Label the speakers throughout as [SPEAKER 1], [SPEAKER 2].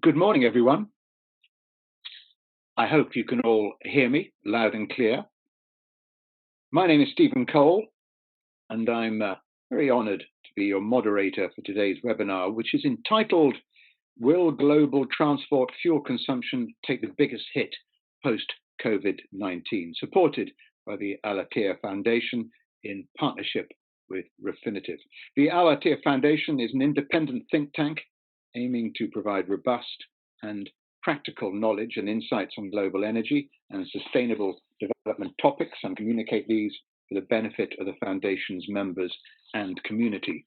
[SPEAKER 1] Good morning, everyone. I hope you can all hear me loud and clear. My name is Stephen Cole, and I'm very honoured to be your moderator for today's webinar, which is entitled, Will Global Transport Fuel Consumption Take the Biggest Hit Post-Covid-19, supported by the Al-Attiyah Foundation in partnership with Refinitiv. The Al-Attiyah Foundation is an independent think tank aiming to provide robust and practical knowledge and insights on global energy and sustainable development topics and communicate these for the benefit of the Foundation's members and community.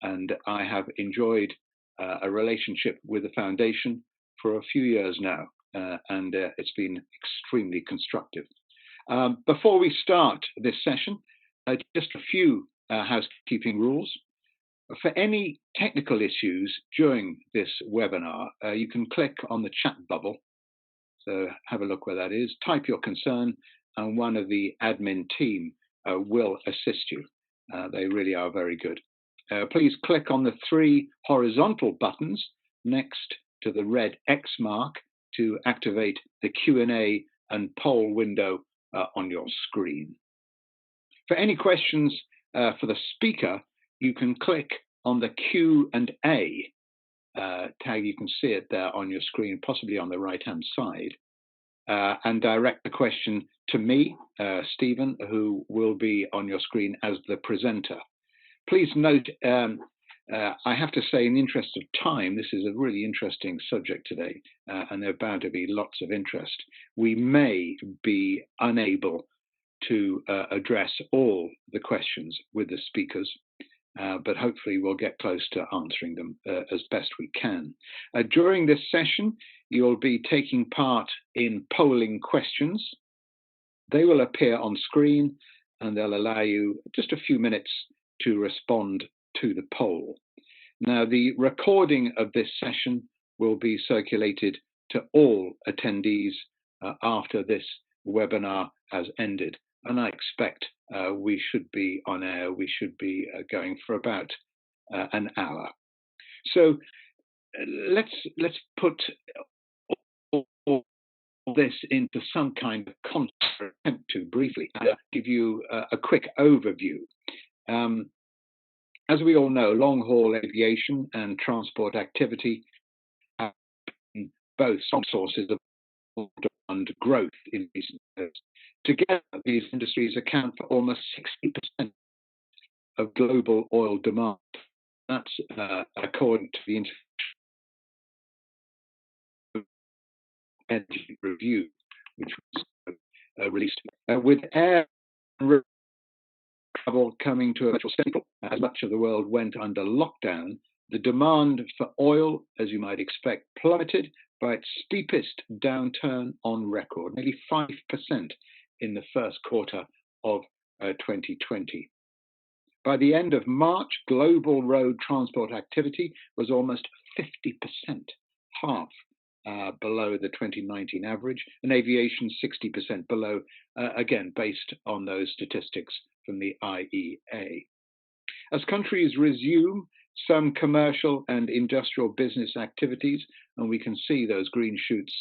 [SPEAKER 1] And I have enjoyed a relationship with the Foundation for a few years now, and it's been extremely constructive. Before we start this session, just a few housekeeping rules. For any technical issues during this webinar, you can click on the chat bubble. So have a look where that is, type your concern, and one of the admin team will assist you. They really are very good. Please click on the three horizontal buttons next to the red X mark to activate the Q&A and poll window on your screen. For any questions for the speaker, you can click on the Q&A tag. You can see it there on your screen, possibly on the right-hand side, and direct the question to me, Stephen, who will be on your screen as the presenter. Please note, I have to say, in the interest of time, this is a really interesting subject today, and there are bound to be lots of interest. We may be unable to address all the questions with the speakers, but hopefully we'll get close to answering them as best we can. During this session, you'll be taking part in polling questions. They will appear on screen and they'll allow you just a few minutes to respond to the poll. Now, the recording of this session will be circulated to all attendees after this webinar has ended. And I expect we should be on air, we should be going for about an hour. So let's put all this into some kind of context, attempt to briefly give you a quick overview. As we all know, long-haul aviation and transport activity have been both sources of demand growth in recent years. Together, these industries account for almost 60% of global oil demand. That's according to the International Energy Review, which was released. With air travel coming to a virtual staple, as much of the world went under lockdown, the demand for oil, as you might expect, plummeted by its steepest downturn on record, nearly 5% in the first quarter of 2020. By the end of March, global road transport activity was almost 50%, half below the 2019 average, and aviation 60% below, again, based on those statistics from the IEA. As countries resume some commercial and industrial business activities, and we can see those green shoots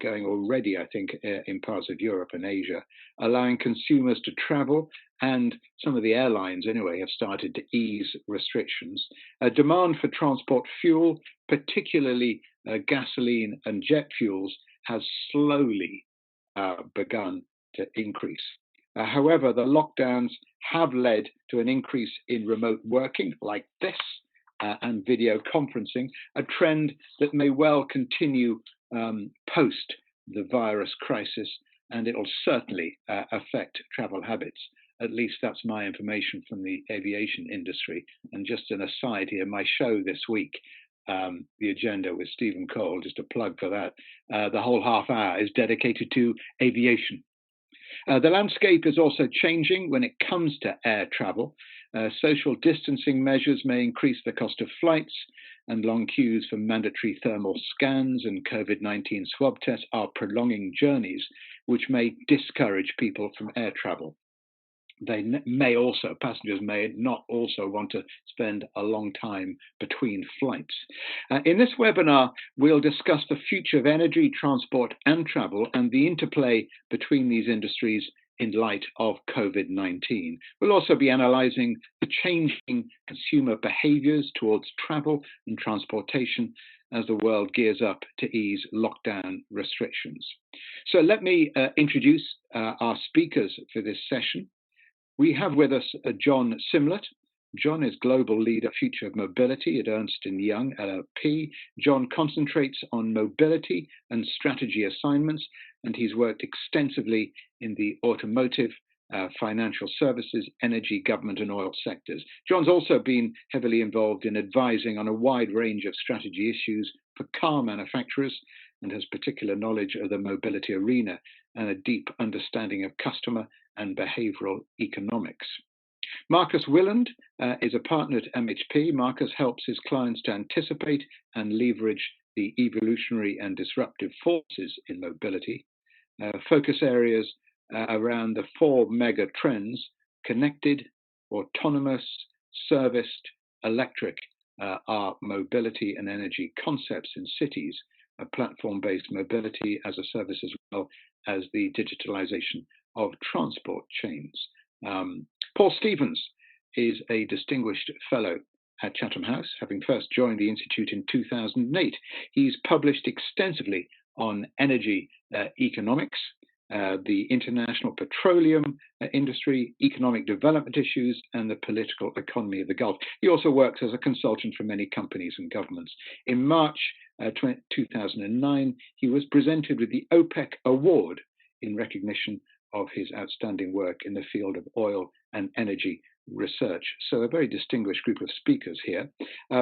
[SPEAKER 1] going already, I think, in parts of Europe and Asia, allowing consumers to travel, and some of the airlines anyway have started to ease restrictions. Demand for transport fuel, particularly gasoline and jet fuels, has slowly begun to increase. However, the lockdowns have led to an increase in remote working like this and video conferencing, a trend that may well continue post the virus crisis, and it'll certainly affect travel habits. At least that's my information from the aviation industry. And just an aside here, my show this week, The Agenda with Stephen Cole, just a plug for that, the whole half hour is dedicated to aviation. The landscape is also changing when it comes to air travel. Social distancing measures may increase the cost of flights, and long queues for mandatory thermal scans and COVID-19 swab tests are prolonging journeys, which may discourage people from air travel. passengers may not also want to spend a long time between flights. In this webinar, we'll discuss the future of energy, transport, and travel, and the interplay between these industries in light of COVID-19. We'll also be analysing the changing consumer behaviours towards travel and transportation as the world gears up to ease lockdown restrictions. So let me introduce our speakers for this session. We have with us John Simlett. John is Global Leader Future of Mobility at Ernst & Young LLP. John concentrates on mobility and strategy assignments, and he's worked extensively in the automotive, financial services, energy, government, and oil sectors. John's also been heavily involved in advising on a wide range of strategy issues for car manufacturers and has particular knowledge of the mobility arena and a deep understanding of customer and behavioral economics. Marcus Willand is a partner at MHP. Marcus helps his clients to anticipate and leverage the evolutionary and disruptive forces in mobility. Focus areas around the 4 mega trends: connected, autonomous, serviced, electric are mobility and energy concepts in cities, a platform-based mobility as a service, as well as the digitalization of transport chains. Paul Stevens is a distinguished fellow at Chatham House, having first joined the Institute in 2008. He's published extensively on energy economics, the international petroleum industry, economic development issues, and the political economy of the Gulf. He also works as a consultant for many companies and governments. In March 2009, he was presented with the OPEC Award in recognition of his outstanding work in the field of oil and energy research. So a very distinguished group of speakers here.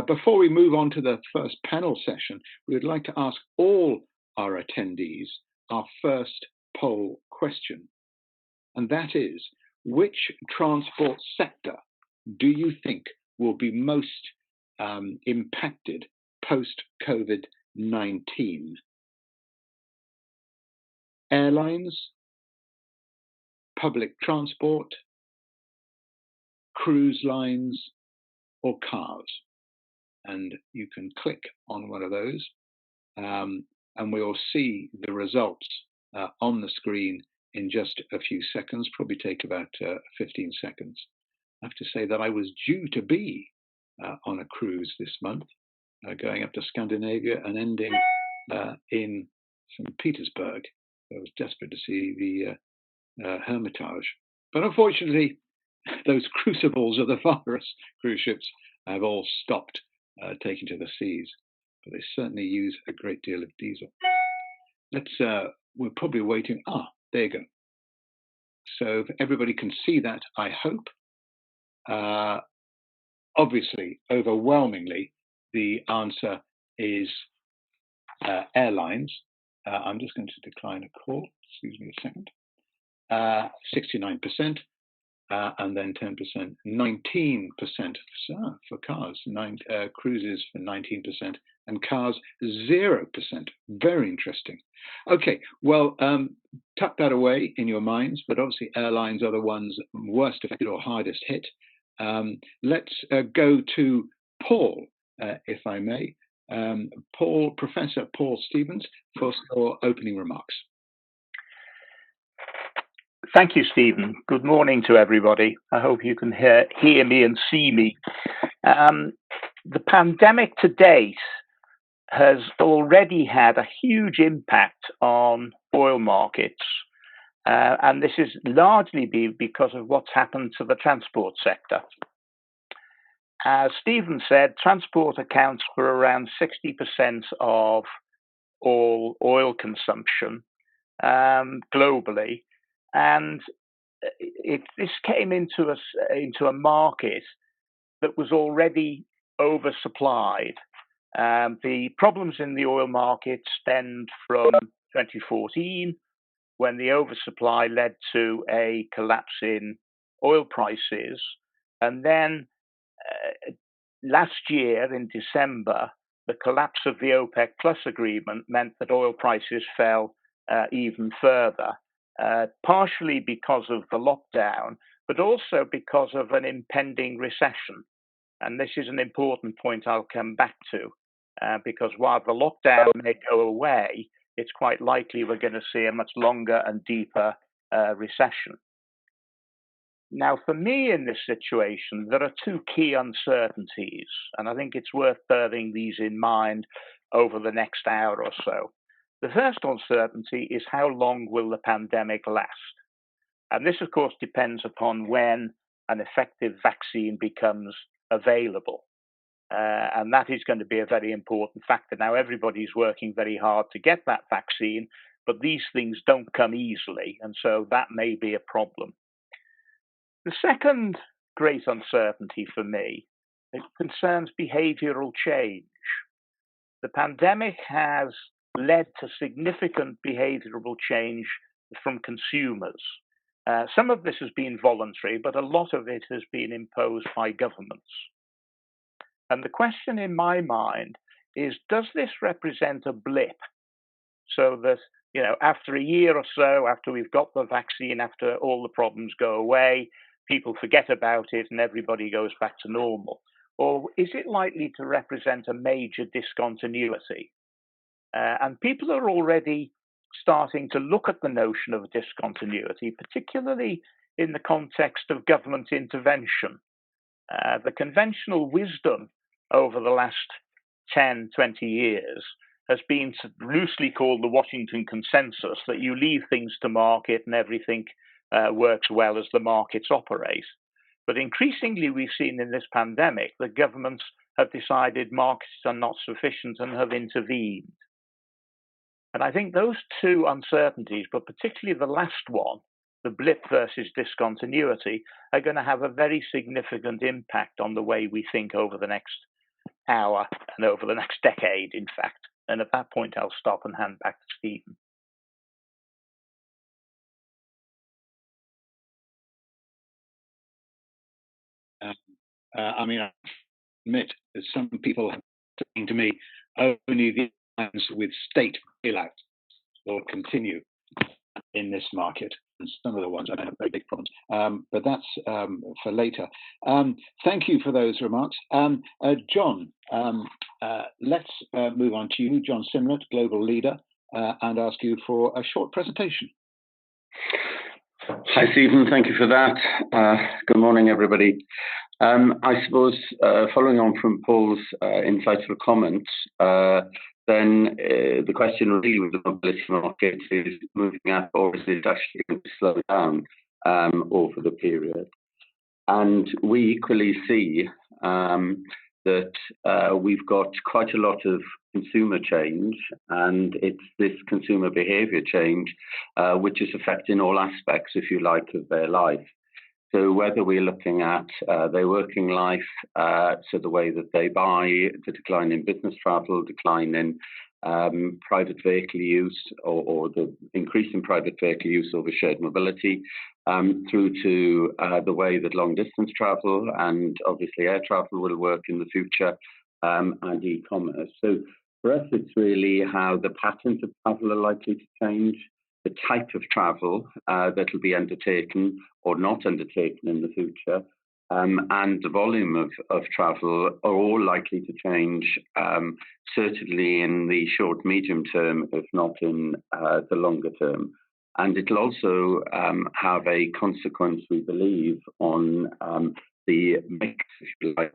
[SPEAKER 1] Before we move on to the first panel session, we would like to ask all our attendees our first poll question, and that is, which transport sector do you think will be most impacted post-COVID-19? Airlines, public transport, cruise lines, or cars? And you can click on one of those, and we'll see the results on the screen in just a few seconds, probably take about 15 seconds. I have to say that I was due to be on a cruise this month, going up to Scandinavia and ending in St. Petersburg. I was desperate to see the Hermitage. But unfortunately, those crucibles of the virus cruise ships have all stopped taking to the seas, but they certainly use a great deal of diesel. We're probably waiting. There you go. So if everybody can see that, I hope. Obviously, overwhelmingly, the answer is airlines. I'm just going to decline a call. Excuse me a second. 69%, and then 10%, 19% for cars, cruises for 19%, and cars 0%. Very interesting. Okay, well, tuck that away in your minds, but obviously airlines are the ones worst affected or hardest hit. Let's go to Paul, if I may. Professor Paul Stevens, for your opening remarks.
[SPEAKER 2] Thank you, Stephen. Good morning to everybody. I hope you can hear me and see me. The pandemic to date has already had a huge impact on oil markets, and this is largely because of what's happened to the transport sector. As Stephen said, transport accounts for around 60% of all oil consumption globally. And this came into a market that was already oversupplied. The problems in the oil market stemmed from 2014, when the oversupply led to a collapse in oil prices. And then last year in December, the collapse of the OPEC Plus agreement meant that oil prices fell even further. Partially because of the lockdown, but also because of an impending recession. And this is an important point I'll come back to, because while the lockdown may go away, it's quite likely we're going to see a much longer and deeper recession. Now, for me in this situation, there are two key uncertainties, and I think it's worth bearing these in mind over the next hour or so. The first uncertainty is how long will the pandemic last? And this, of course, depends upon when an effective vaccine becomes available. And that is going to be a very important factor. Now, everybody's working very hard to get that vaccine, but these things don't come easily, and so that may be a problem. The second great uncertainty for me, it concerns behavioral change. The pandemic has led to significant behavioral change from consumers. Some of this has been voluntary, but a lot of it has been imposed by governments. And the question in my mind is, does this represent a blip? So that, after a year or so, after we've got the vaccine, after all the problems go away, people forget about it and everybody goes back to normal? Or is it likely to represent a major discontinuity? And people are already starting to look at the notion of discontinuity, particularly in the context of government intervention. The conventional wisdom over the last 10, 20 years has been loosely called the Washington Consensus, that you leave things to market and everything works well as the markets operate. But increasingly, we've seen in this pandemic that governments have decided markets are not sufficient and have intervened. And I think those two uncertainties, but particularly the last one, the blip versus discontinuity, are going to have a very significant impact on the way we think over the next hour and over the next decade, in fact. And at that point, I'll stop and hand back to Stephen.
[SPEAKER 1] I admit that some people are saying to me, only the ones with state bailouts will continue in this market, and some of the ones I have very big problems. But that's for later. Thank you for those remarks. John, let's move on to you, John Simlett, Global Leader, and ask you for a short presentation.
[SPEAKER 3] Hi, Stephen. Thank you for that. Good morning, everybody. I suppose following on from Paul's insightful comments, then the question really with the mobility market is moving up, or is it actually going to slow down over the period? And we equally see that we've got quite a lot of consumer change, and it's this consumer behaviour change which is affecting all aspects, if you like, of their life. So whether we're looking at their working life, so the way that they buy, the decline in business travel, decline in private vehicle use, or the increase in private vehicle use over shared mobility, through to the way that long distance travel and obviously air travel will work in the future, and e-commerce. So for us, it's really how the patterns of travel are likely to change, the type of travel that will be undertaken or not undertaken in the future, and the volume of travel are all likely to change, certainly in the short, medium term, if not in the longer term. And it'll also have a consequence, we believe, on the mix, if you like,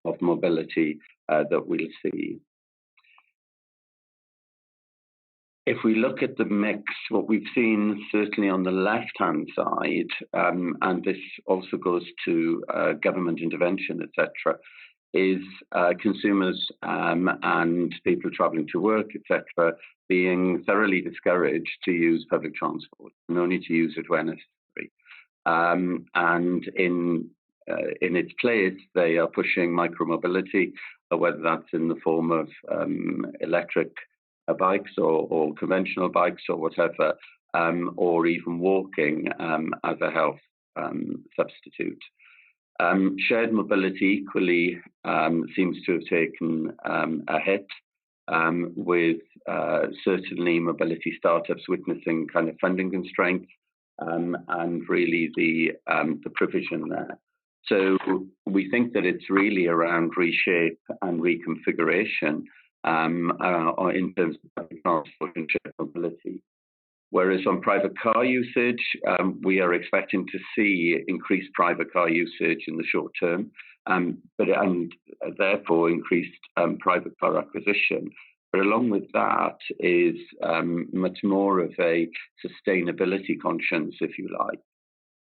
[SPEAKER 3] of mobility that we'll see. If we look at the mix, what we've seen certainly on the left-hand side, and this also goes to government intervention, etc., is consumers and people travelling to work, etc., being thoroughly discouraged to use public transport and only to use it when necessary. And in its place, they are pushing micromobility, whether that's in the form of electric bikes or conventional bikes or whatever, or even walking as a health substitute. Shared mobility equally seems to have taken a hit, with certainly mobility startups witnessing kind of funding constraints and really the provision there. So we think that it's really around reshape and reconfiguration in terms of transport and shared mobility. Whereas on private car usage, we are expecting to see increased private car usage in the short term, and therefore increased private car acquisition. But along with that is much more of a sustainability conscience, if you like.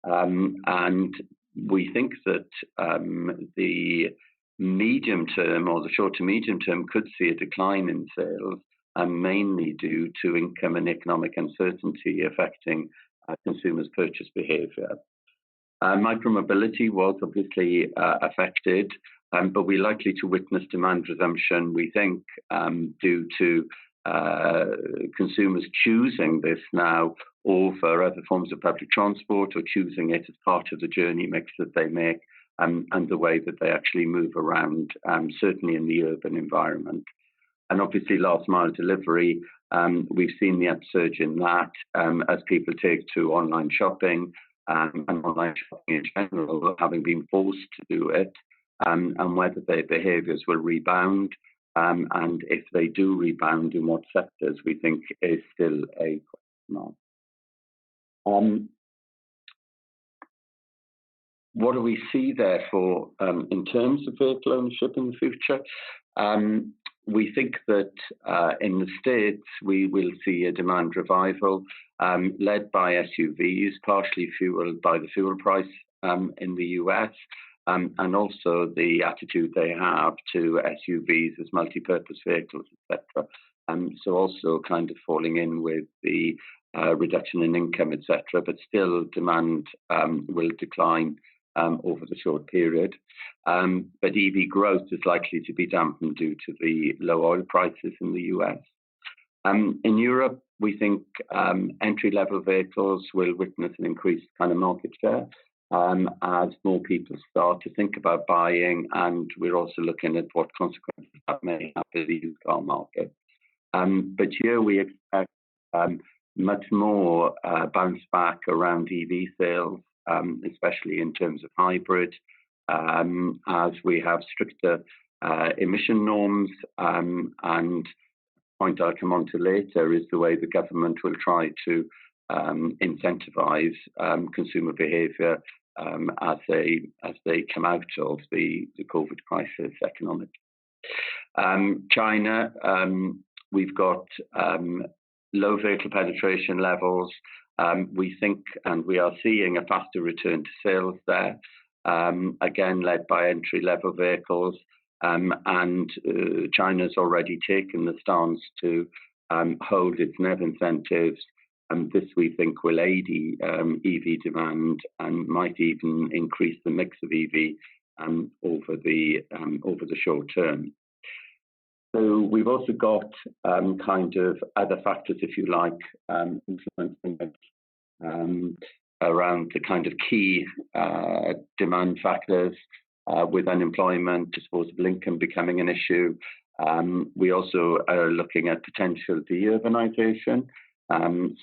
[SPEAKER 3] And we think that the medium term or the short to medium term could see a decline in sales, mainly due to income and economic uncertainty affecting consumers' purchase behaviour. Micromobility was obviously affected, but we're likely to witness demand resumption, we think, due to consumers choosing this now over other forms of public transport, or choosing it as part of the journey mix that they make, and the way that they actually move around, certainly in the urban environment. And obviously last mile delivery, we've seen the upsurge in that as people take to online shopping, and online shopping in general, having been forced to do it, and whether their behaviours will rebound, and if they do rebound, in what sectors, we think is still a question mark. What do we see, therefore, in terms of vehicle ownership in the future? We think that in the States, we will see a demand revival led by SUVs, partially fueled by the fuel price in the US, and also the attitude they have to SUVs as multi-purpose vehicles, etc. So also kind of falling in with the reduction in income, etc. But still, demand will decline over the short period. But EV growth is likely to be dampened due to the low oil prices in the US. In Europe, we think entry-level vehicles will witness an increased kind of market share as more people start to think about buying, and we're also looking at what consequences that may have for the used car market. But here we expect much more bounce back around EV sales, especially in terms of hybrid, as we have stricter emission norms, and point I'll come on to later is the way the government will try to incentivize consumer behaviour as they come out of the COVID crisis economically. China, we've got low vehicle penetration levels. We think, and we are seeing, a faster return to sales there, again led by entry-level vehicles. And China's already taken the stance to hold its NEV incentives, and this we think will aid EV demand and might even increase the mix of EV over the short term. So we've also got kind of other factors, if you like, influencing it around the kind of key demand factors with unemployment, disposable income becoming an issue. We also are looking at potential de-urbanization.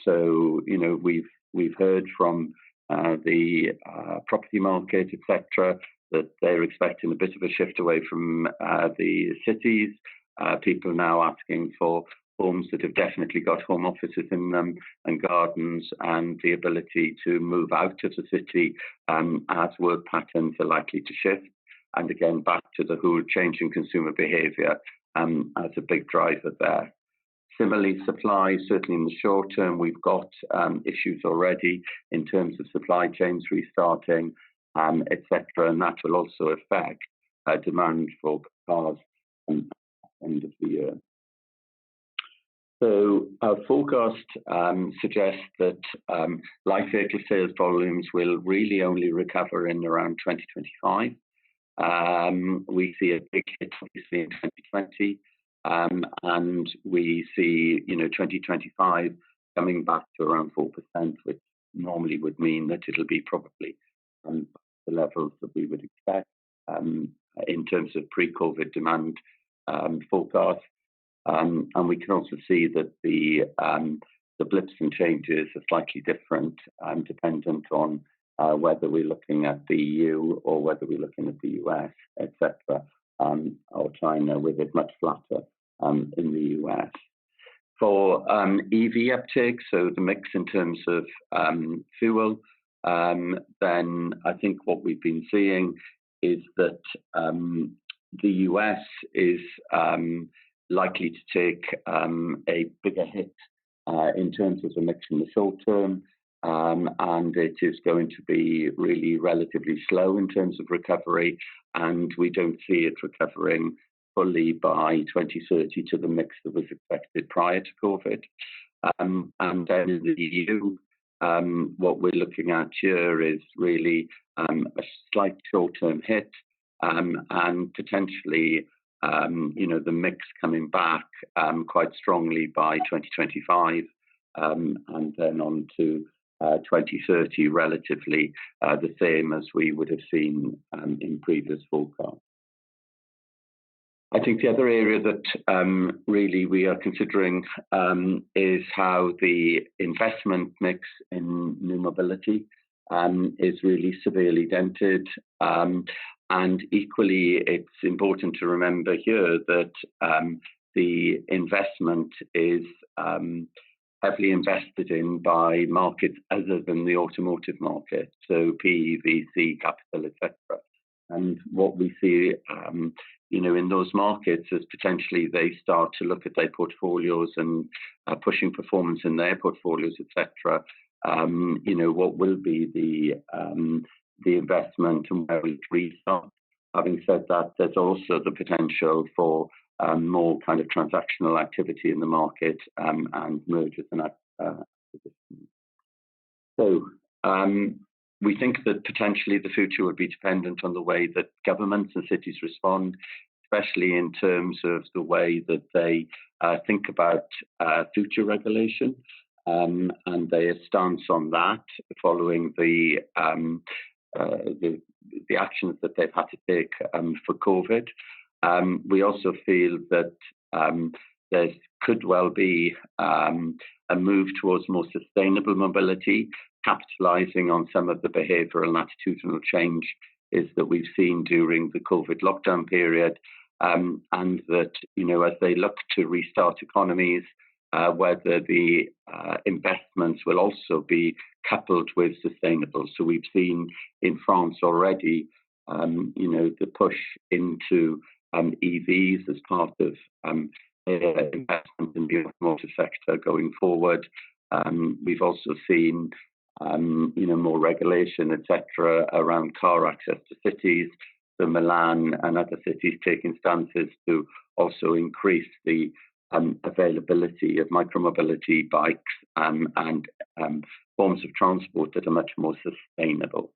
[SPEAKER 3] So, you know, we've heard from the property market, etc., that they're expecting a bit of a shift away from the cities. People now asking for homes that have definitely got home offices in them and gardens, and the ability to move out of the city as work patterns are likely to shift. And again, back to the whole change in consumer behaviour as a big driver there. Similarly, supply, certainly in the short term, we've got issues already in terms of supply chains restarting, etc., and that will also affect demand for cars at the end of the year. So our forecast suggests that light vehicle sales volumes will really only recover in around 2025. We see a big hit, obviously, in 2020. And we see, 2025 coming back to around 4%, which normally would mean that it'll be probably the levels that we would expect in terms of pre-COVID demand forecast. And we can also see that the the blips and changes are slightly different, dependent on whether we're looking at the EU or whether we're looking at the US, etc., or China, with it much flatter in the US. For EV uptake, so the mix in terms of fuel, then I think what we've been seeing is that the US is likely to take a bigger hit in terms of the mix in the short term, and it is going to be really relatively slow in terms of recovery, and we don't see it recovering fully by 2030 to the mix that was expected prior to COVID. And then in the EU, what we're looking at here is really a slight short-term hit, and potentially, the mix coming back quite strongly by 2025, and then on to 2030, relatively the same as we would have seen in previous forecasts. I think the other area that really we are considering is how the investment mix in new mobility is really severely dented. And equally, it's important to remember here that the investment is heavily invested in by markets other than the automotive market, so PE, VC, capital, etc. And what we see, in those markets is potentially they start to look at their portfolios and pushing performance in their portfolios, etc. What will be the investment and where we restart. Having said that, there's also the potential for more kind of transactional activity in the market and mergers and acquisitions. So we think that potentially the future would be dependent on the way that governments and cities respond, especially in terms of the way that they think about future regulation and their stance on that following the actions that they've had to take for COVID. We also feel that there could well be a move towards more sustainable mobility, capitalizing on some of the behavioral and attitudinal change that we've seen during the COVID lockdown period, and that, as they look to restart economies, whether the investments will also be coupled with sustainable. So we've seen in France already, the push into EVs as part of investment in the automotive sector going forward. We've also seen, more regulation, etc., around car access to cities. So Milan and other cities taking stances to also increase the availability of micromobility bikes and forms of transport that are much more sustainable.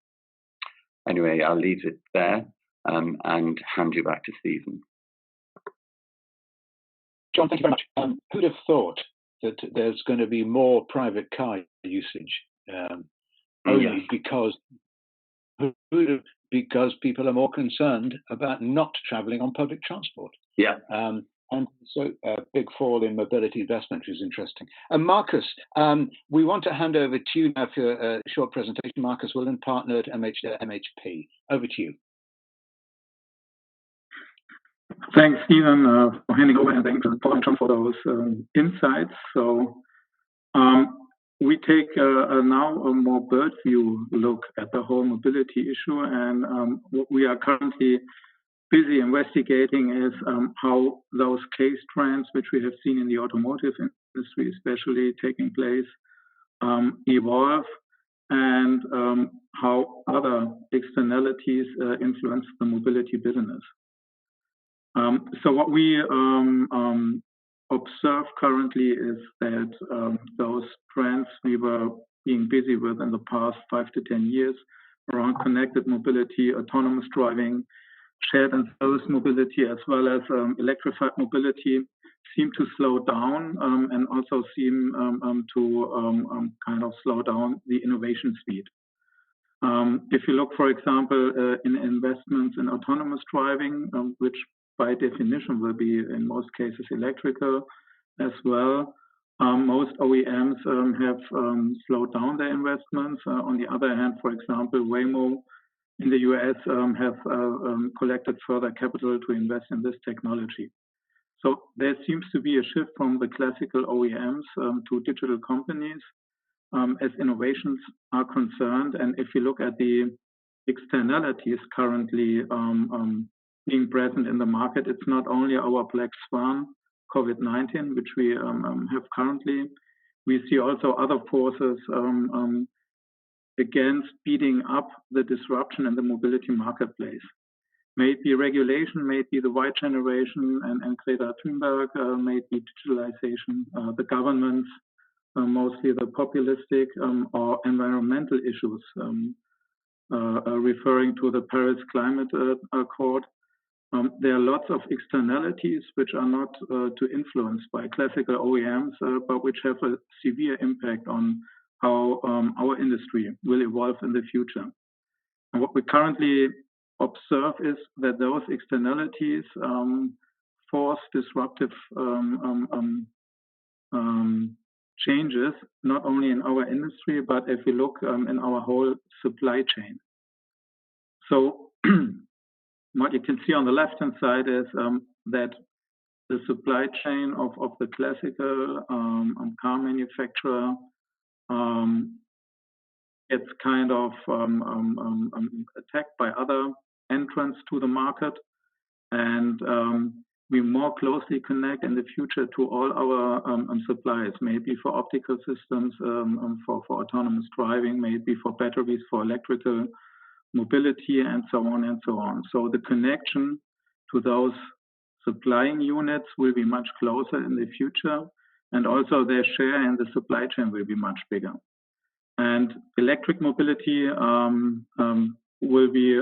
[SPEAKER 3] Anyway, I'll leave it there and hand you back to Stephen.
[SPEAKER 1] John, thank you very much. Who'd have thought that there's going to be more private car usage only because people are more concerned about not travelling on public transport.
[SPEAKER 3] Yeah.
[SPEAKER 1] And so a big fall in mobility investment, which is interesting. And Marcus, we want to hand over to you now for a short presentation. Marcus Willen, partner at MHP. Over to you.
[SPEAKER 4] Thanks, Stephen, for handing over, and thanks for those insights. So we take now a more bird view look at the whole mobility issue, and what we are currently busy investigating is how those case trends, which we have seen in the automotive industry, especially taking place, evolve, and how other externalities influence the mobility business. So what we observe currently is that those trends we were being busy with in the past 5 to 10 years around connected mobility, autonomous driving, shared and service mobility, as well as electrified mobility, seem to slow down and also seem to kind of slow down the innovation speed. If you look, for example, in investments in autonomous driving, which by definition will be in most cases electrical as well, Most OEMs have slowed down their investments. On the other hand, for example, Waymo in the US have collected further capital to invest in this technology. So there seems to be a shift from the classical OEMs to digital companies as innovations are concerned. And if you look at the externalities currently being present in the market, it's not only our black swan, Covid-19, which we have currently. We see also other forces again speeding up the disruption in the mobility marketplace. May it be regulation, may it be the white generation and Greta Thunberg, may it be digitalization, the governments, mostly the populistic or environmental issues, referring to the Paris Climate Accord. There are lots of externalities which are not to influence by classical OEMs, but which have a severe impact on how our industry will evolve in the future. And what we currently observe is that those externalities force disruptive changes, not only in our industry, but if we look in our whole supply chain. So what you can see on the left-hand side is that the supply chain of the classical car manufacturer gets kind of attacked by other entrants to the market, and we more closely connect in the future to all our suppliers, maybe for optical systems, for autonomous driving, maybe for batteries, for electrical mobility, and so on and so on. So the connection to those supplying units will be much closer in the future, and also their share in the supply chain will be much bigger. And electric mobility will be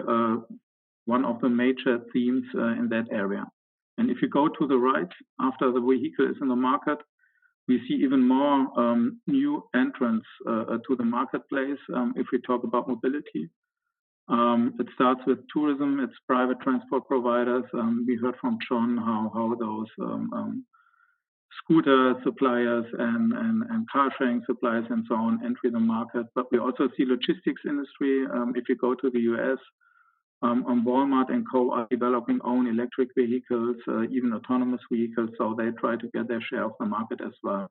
[SPEAKER 4] one of the major themes in that area. And if you go to the right, after the vehicle is in the market, we see even more new entrants to the marketplace if we talk about mobility. It starts with tourism, it's private transport providers. We heard from John how those scooter suppliers and car sharing suppliers and so on enter the market. But we also see logistics industry. If you go to the US, Walmart and Co. are developing own electric vehicles, even autonomous vehicles, so they try to get their share of the market as well.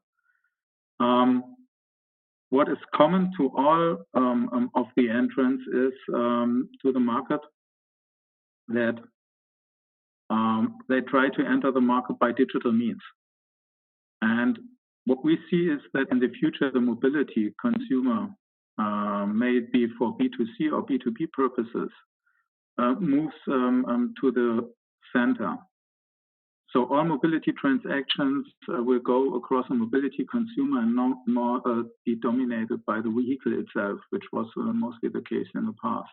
[SPEAKER 4] What is common to all of the entrants is to the market that they try to enter the market by digital means. And what we see is that in the future, the mobility consumer, may it be for B2C or B2B purposes, moves to the center. So all mobility transactions will go across a mobility consumer and not more be dominated by the vehicle itself, which was mostly the case in the past.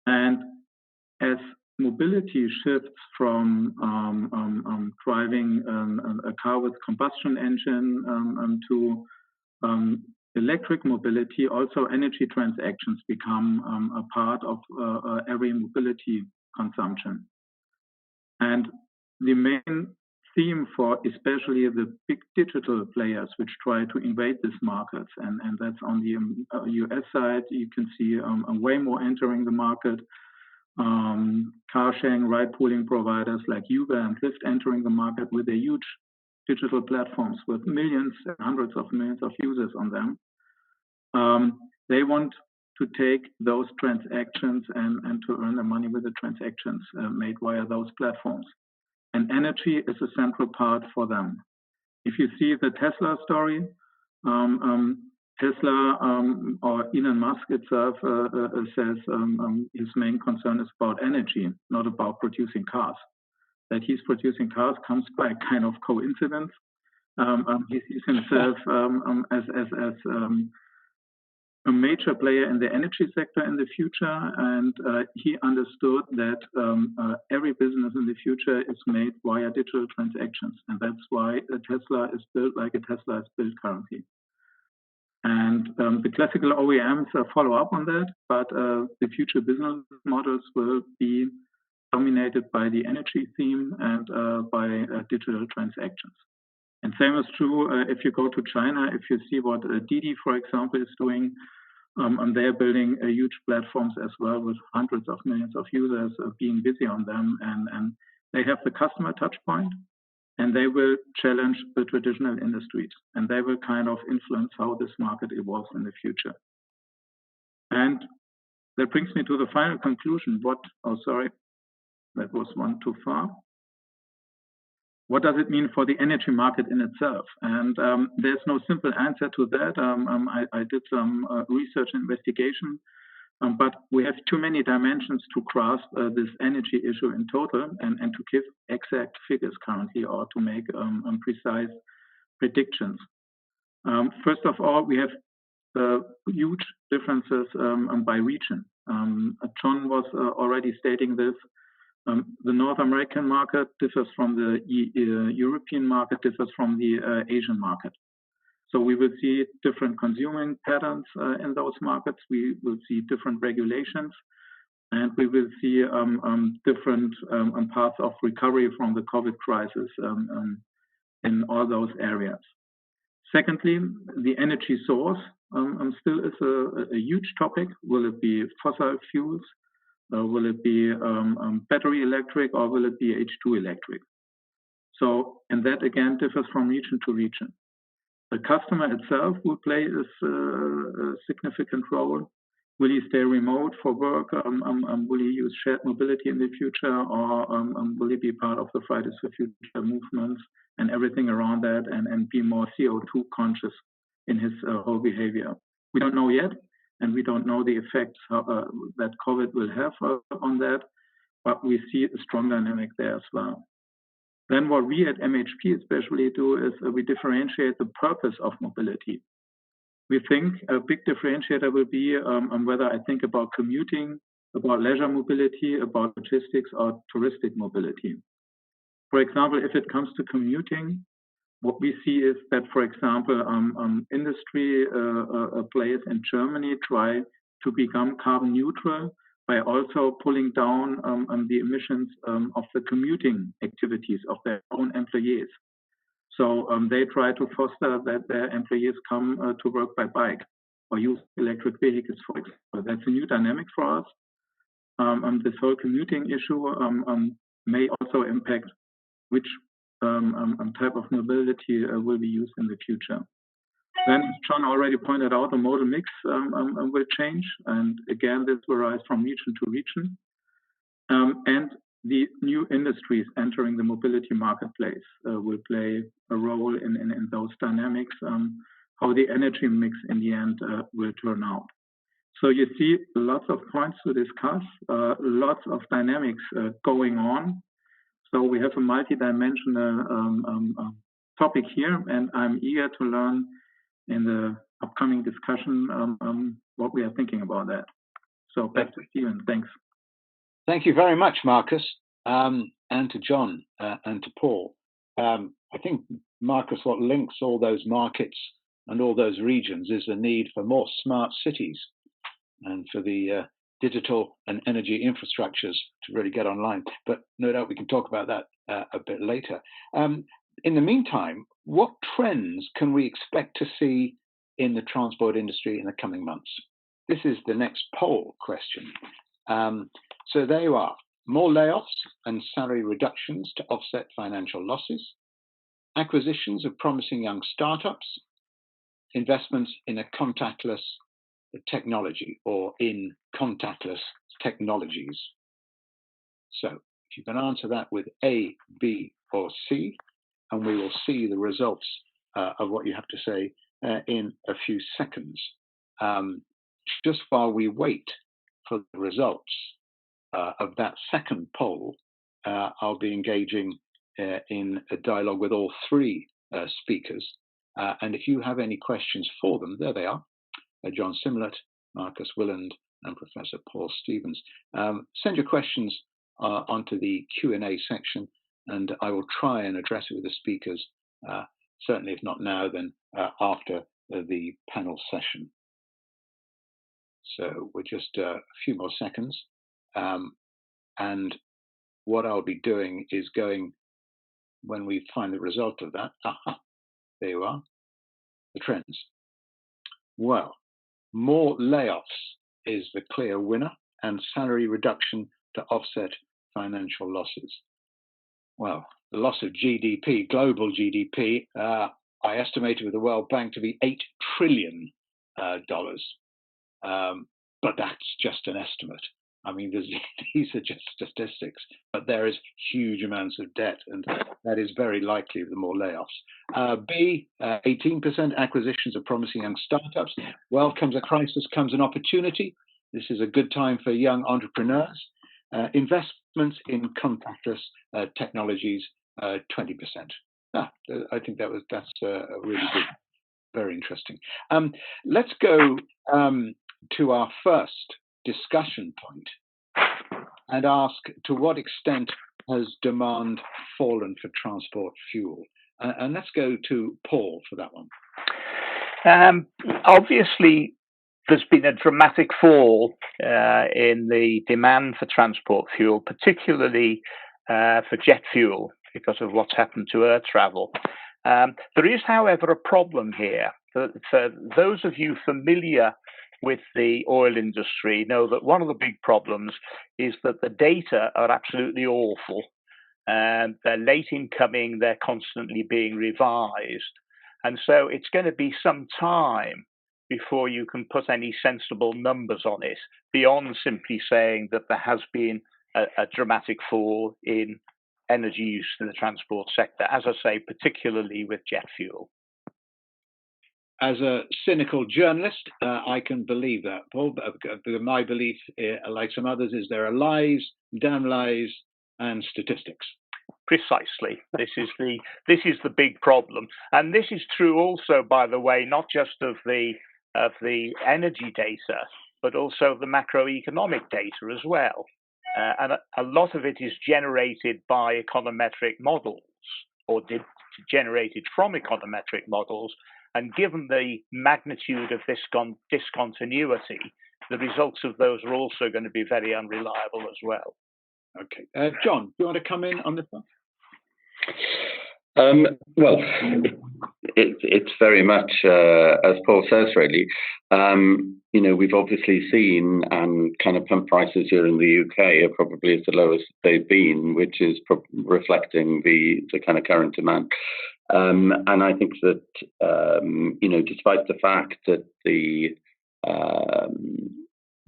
[SPEAKER 4] And as mobility shifts from driving a car with combustion engine to electric mobility, also energy transactions become a part of every mobility consumption. And the main theme for especially the big digital players which try to invade these markets, and that's on the US side, you can see Waymo entering the market, car sharing, ride pooling providers like Uber and Lyft entering the market with their huge digital platforms with millions and hundreds of millions of users on them. They want to take those transactions and to earn the money with the transactions made via those platforms. And energy is a central part for them. If you see the Tesla story, Tesla or Elon Musk itself says his main concern is about energy, not about producing cars. That he's producing cars comes by a kind of coincidence. He sees himself as a major player in the energy sector in the future, and he understood that every business in the future is made via digital transactions, and that's why a Tesla is built like a Tesla is built currently. And the classical OEMs follow up on that, but the future business models will be dominated by the energy theme and by digital transactions. And same is true if you go to China, if you see what Didi, for example, is doing, and they're building huge platforms as well with hundreds of millions of users being busy on them. And they have the customer touch point, and they will challenge the traditional industries, and they will kind of influence how this market evolves in the future. And that brings me to the final conclusion. That was one too far. What does it mean for the energy market in itself? And there's no simple answer to that. I did some research investigation, but we have too many dimensions to grasp this energy issue in total and to give exact figures currently or to make precise predictions. First of all, we have huge differences by region. John was already stating this. The North American market differs from the European market, differs from the Asian market. So we will see different consuming patterns in those markets. We will see different regulations, and we will see different paths of recovery from the COVID crisis in all those areas. Secondly, the energy source still is a huge topic. Will it be fossil fuels? Will it be battery electric, or will it be H2 electric? So, and that again differs from region to region. The customer itself will play a significant role. Will he stay remote for work? Will he use shared mobility in the future, or will he be part of the Fridays for Future movements and everything around that, and be more CO2 conscious in his whole behavior? We don't know yet. And we don't know the effects that COVID will have on that, but we see a strong dynamic there as well. Then what we at MHP especially do is we differentiate the purpose of mobility. We think a big differentiator will be whether I think about commuting, about leisure mobility, about logistics, or touristic mobility. For example, if it comes to commuting, what we see is that, for example, industry players in Germany try to become carbon neutral by also pulling down the emissions of the commuting activities of their own employees. So they try to foster that their employees come to work by bike or use electric vehicles, for example. That's a new dynamic for us. This whole commuting issue may also impact which type of mobility will be used in the future. Then John already pointed out the modal mix will change, and again this varies from region to region. And the new industries entering the mobility marketplace will play a role in those dynamics, how the energy mix in the end will turn out. So you see lots of points to discuss, lots of dynamics going on. So we have a multi-dimensional topic here, and I'm eager to learn in the upcoming discussion what we are thinking about that. So back to Stephen. Thanks.
[SPEAKER 1] Thank you very much, Marcus, and to John and to Paul. I think, Marcus, what links all those markets and all those regions is the need for more smart cities and for the digital and energy infrastructures to really get online. But no doubt we can talk about that a bit later. In the meantime, what trends can we expect to see in the transport industry in the coming months? This is the next poll question. So there you are. More layoffs and salary reductions to offset financial losses, acquisitions of promising young startups, investments in a contactless technology or in contactless technologies. So if you can answer that with A, B, or C, and we will see the results of what you have to say in a few seconds. Just while we wait for the results of that second poll, I'll be engaging in a dialogue with all three speakers. And if you have any questions for them, there they are. John Simlett, Marcus Willand, and Professor Paul Stevens. Send your questions onto the Q&A section, and I will try and address it with the speakers, certainly if not now, then after the panel session. So we're just a few more seconds. And what I'll be doing is going, when we find the result of that, There you are, the trends. Well, more layoffs is the clear winner, and salary reduction to offset financial losses. Well, the loss of GDP, global GDP, I estimated with the World Bank to be $8 trillion. But that's just an estimate. I mean, these are just statistics, but there is huge amounts of debt, and that is very likely the more layoffs. 18% acquisitions of promising young startups. Well, comes a crisis, comes an opportunity. This is a good time for young entrepreneurs. Investments in contactless technologies, 20%. I think that's a really good, very interesting. Let's go to our first discussion point and ask, to what extent has demand fallen for transport fuel? And let's go to Paul for that one.
[SPEAKER 2] Obviously, there's been a dramatic fall in the demand for transport fuel, particularly for jet fuel, because of what's happened to air travel. There is, however, a problem here. For those of you familiar with the oil industry know that one of the big problems is that the data are absolutely awful. They're late in coming, they're constantly being revised. And so it's going to be some time before you can put any sensible numbers on it, beyond simply saying that there has been a dramatic fall in energy use in the transport sector, as I say, particularly with jet fuel.
[SPEAKER 1] As a cynical journalist, I can believe that, Paul. But my belief, like some others, is there are lies, damn lies, and statistics.
[SPEAKER 2] Precisely. This is the big problem, and this is true also, by the way, not just of the energy data, but also the macroeconomic data as well. And a lot of it is generated by econometric models, or generated from econometric models. And given the magnitude of this discontinuity, the results of those are also going to be very unreliable as well.
[SPEAKER 1] Okay. John, do you want to come in on this one?
[SPEAKER 3] Well, it's very much, as Paul says, really. We've obviously seen, and kind of pump prices here in the UK are probably at the lowest they've been, which is reflecting the kind of current demand. And I think that, despite the fact that the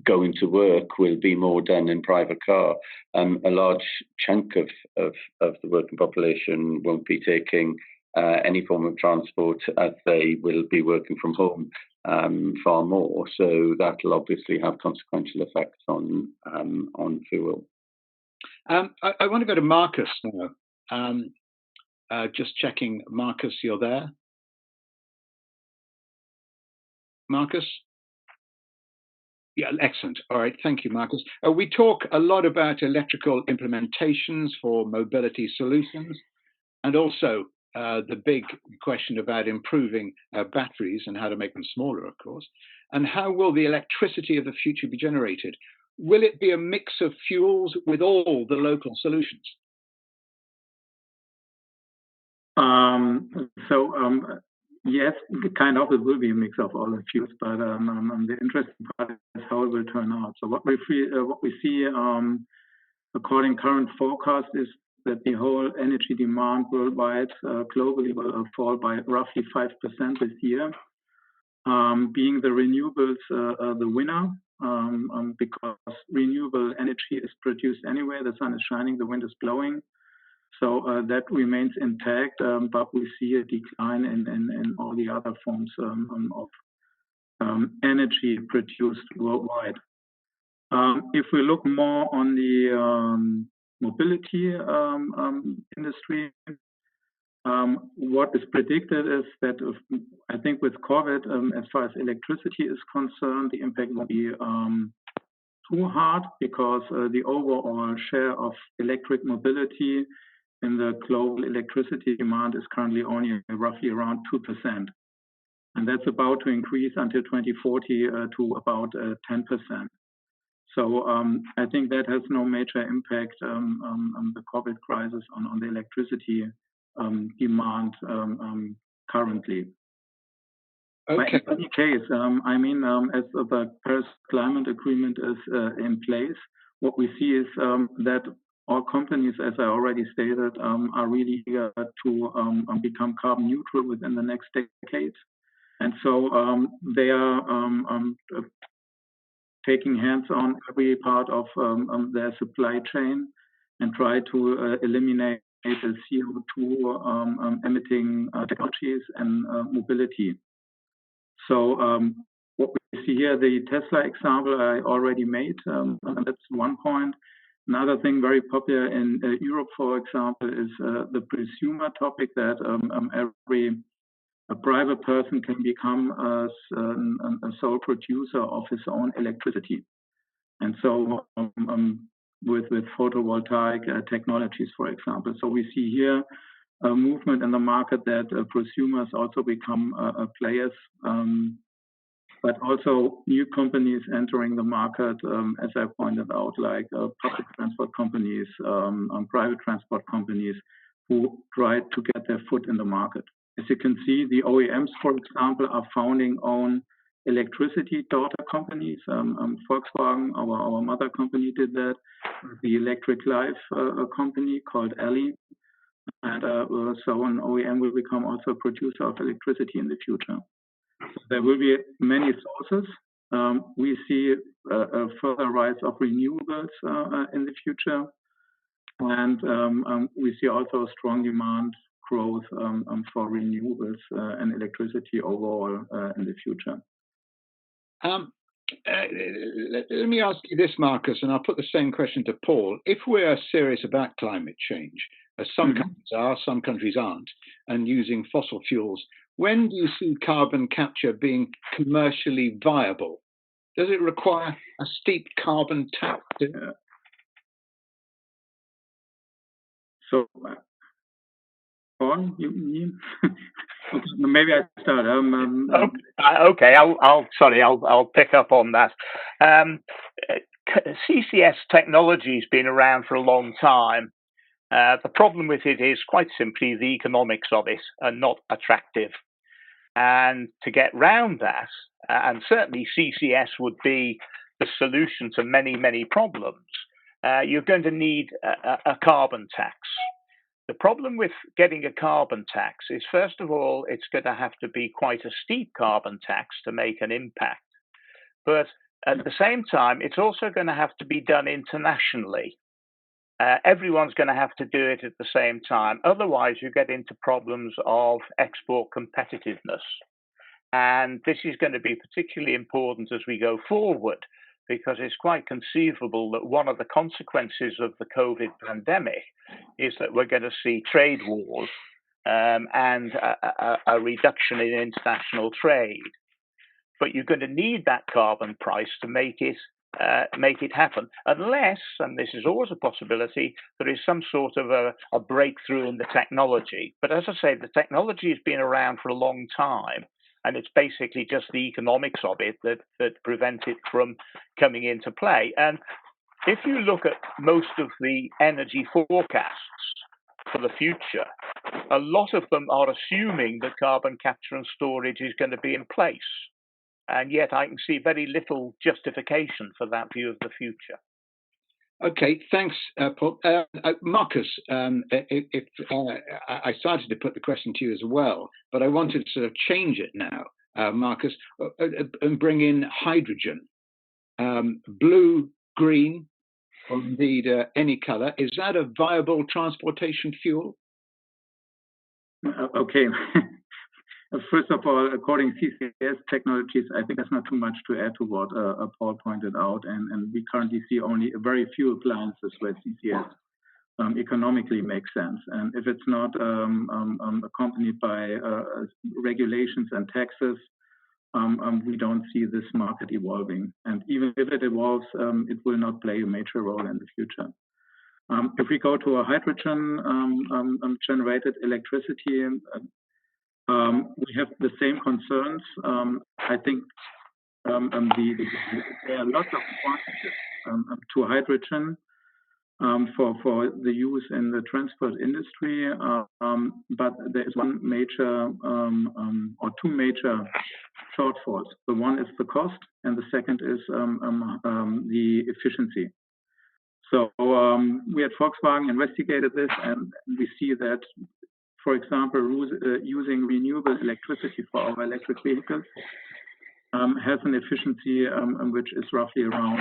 [SPEAKER 3] going to work will be more done in private car, a large chunk of the working population won't be taking any form of transport, as they will be working from home far more. So that will obviously have consequential effects on fuel.
[SPEAKER 1] I want to go to Marcus now. Just checking, Marcus, you're there? Marcus? Yeah, excellent. All right, thank you, Marcus. We talk a lot about electrical implementations for mobility solutions, and also the big question about improving batteries and how to make them smaller, of course. And how will the electricity of the future be generated? Will it be a mix of fuels with all the local solutions?
[SPEAKER 4] Yes, kind of. It will be a mix of all the fuels, but the interesting part is how it will turn out. So what we see, according to current forecast, is that the whole energy demand worldwide, globally, will fall by roughly 5% this year. Being the renewables the winner, because renewable energy is produced anyway. The sun is shining, the wind is blowing. So that remains intact, but we see a decline in all the other forms of energy produced worldwide. If we look more on the mobility industry, what is predicted is that I think with COVID, as far as electricity is concerned, the impact will be too hard, because the overall share of electric mobility in the global electricity demand is currently only roughly around 2%. And that's about to increase until 2040 to about 10%. So I think that has no major impact on the COVID crisis on the electricity demand currently.
[SPEAKER 1] Okay.
[SPEAKER 4] But in any case, as the Paris Climate Agreement is in place, what we see is that all companies, as I already stated, are really eager to become carbon neutral within the next decade. And so they are taking hands on every part of their supply chain and try to eliminate the CO2 emitting technologies and mobility. So what we see here, the Tesla example I already made, and that's one point. Another thing very popular in Europe, for example, is the prosumer topic that a private person can become a sole producer of his own electricity. And so with photovoltaic technologies, for example. So we see here a movement in the market that prosumers also become players, but also new companies entering the market, as I pointed out, like public transport companies, private transport companies who try to get their foot in the market. As you can see, the OEMs, for example, are founding own electricity daughter companies. Volkswagen, our mother company, did that. The Electric Life company called Ally. And so an OEM will become also a producer of electricity in the future. There will be many sources. We see a further rise of renewables in the future. And we see also strong demand growth for renewables and electricity overall in the future.
[SPEAKER 1] Let me ask you this, Marcus, and I'll put the same question to Paul. If we're serious about climate change, as some countries are, some countries aren't, and using fossil fuels, when do you see carbon capture being commercially viable? Does it require a steep carbon tax?
[SPEAKER 4] So, Paul, you maybe I start.
[SPEAKER 2] Okay, I'll pick up on that. CCS technology has been around for a long time. The problem with it is quite simply the economics of it are not attractive. And to get round that, and certainly CCS would be the solution to many, many problems, you're going to need a carbon tax. The problem with getting a carbon tax is, first of all, it's going to have to be quite a steep carbon tax to make an impact. But at the same time, it's also going to have to be done internationally. Everyone's going to have to do it at the same time. Otherwise, you get into problems of export competitiveness. And this is going to be particularly important as we go forward, because it's quite conceivable that one of the consequences of the COVID pandemic is that we're going to see trade wars and a reduction in international trade. But you're going to need that carbon price to make it happen, unless, and this is always a possibility, there is some sort of a breakthrough in the technology. But as I say, the technology has been around for a long time, and it's basically just the economics of it that prevent it from coming into play. And if you look at most of the energy forecasts for the future, a lot of them are assuming that carbon capture and storage is going to be in place. And yet I can see very little justification for that view of the future.
[SPEAKER 1] Okay, thanks, Paul. Marcus, I started to put the question to you as well, but I wanted to sort of change it now, Marcus, and bring in hydrogen. Blue, green, or indeed any color. Is that a viable transportation fuel?
[SPEAKER 4] Okay. First of all, according to CCS technologies, I think there's not too much to add to what Paul pointed out, and we currently see only a very few appliances where CCS economically makes sense. And if it's not accompanied by regulations and taxes, we don't see this market evolving. And even if it evolves, it will not play a major role in the future. If we go to a hydrogen generated electricity, we have the same concerns. I think there are lots of advantages to hydrogen. for the use in the transport industry, but there is one major or two major shortfalls. The one is the cost, and the second is the efficiency. So we at Volkswagen investigated this, and we see that, for example, using renewable electricity for our electric vehicles has an efficiency which is roughly around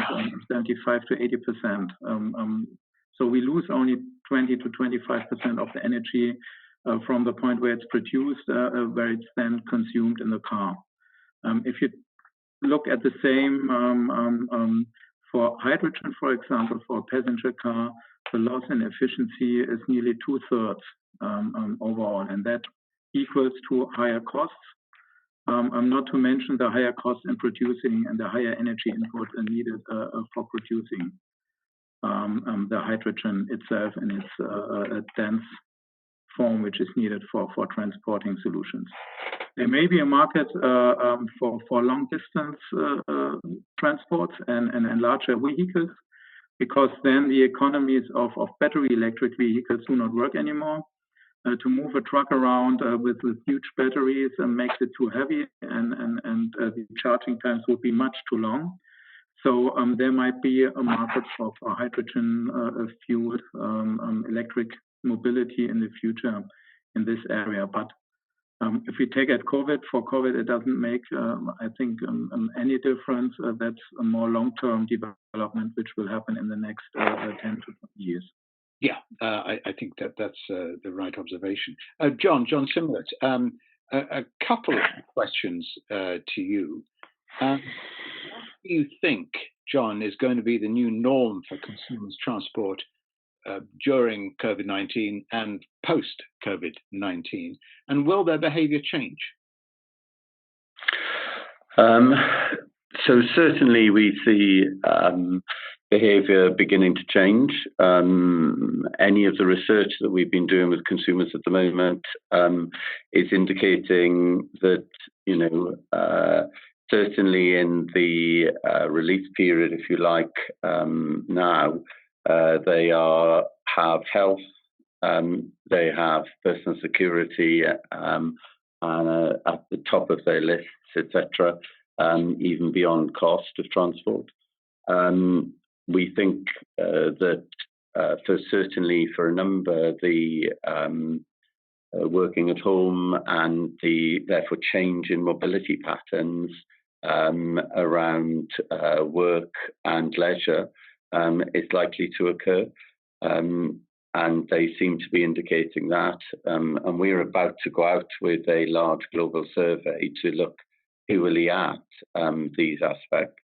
[SPEAKER 4] 75 to 80%. So we lose only 20 to 25% of the energy from the point where it's produced, where it's then consumed in the car. If you look at the same for hydrogen, for example, for a passenger car, the loss in efficiency is nearly 2/3 overall, and that equals to higher costs. Not to mention the higher cost in producing and the higher energy input needed for producing the hydrogen itself in its dense form, which is needed for transporting solutions. There may be a market for long distance transports and larger vehicles, because then the economies of battery electric vehicles do not work anymore. To move a truck around with huge batteries makes it too heavy, and the charging times would be much too long. So there might be a market for hydrogen fueled electric mobility in the future in this area. But if we take at COVID, it doesn't make, I think, any difference. That's a more long-term development, which will happen in the next 10 to 20 years.
[SPEAKER 1] Yeah, I think that's the right observation. John Simlett, a couple of questions to you. What do you think, John, is going to be the new norm for consumers' transport during COVID-19 and post-COVID-19? And will their behavior change?
[SPEAKER 3] So certainly we see behavior beginning to change. Any of the research that we've been doing with consumers at the moment is indicating that, certainly in the release period, if you like, now, they have health, they have personal security and at the top of their lists, etc., even beyond cost of transport. We think that certainly for a number, the working at home and the therefore change in mobility patterns around work and leisure is likely to occur. And they seem to be indicating that. And we're about to go out with a large global survey to look purely at these aspects.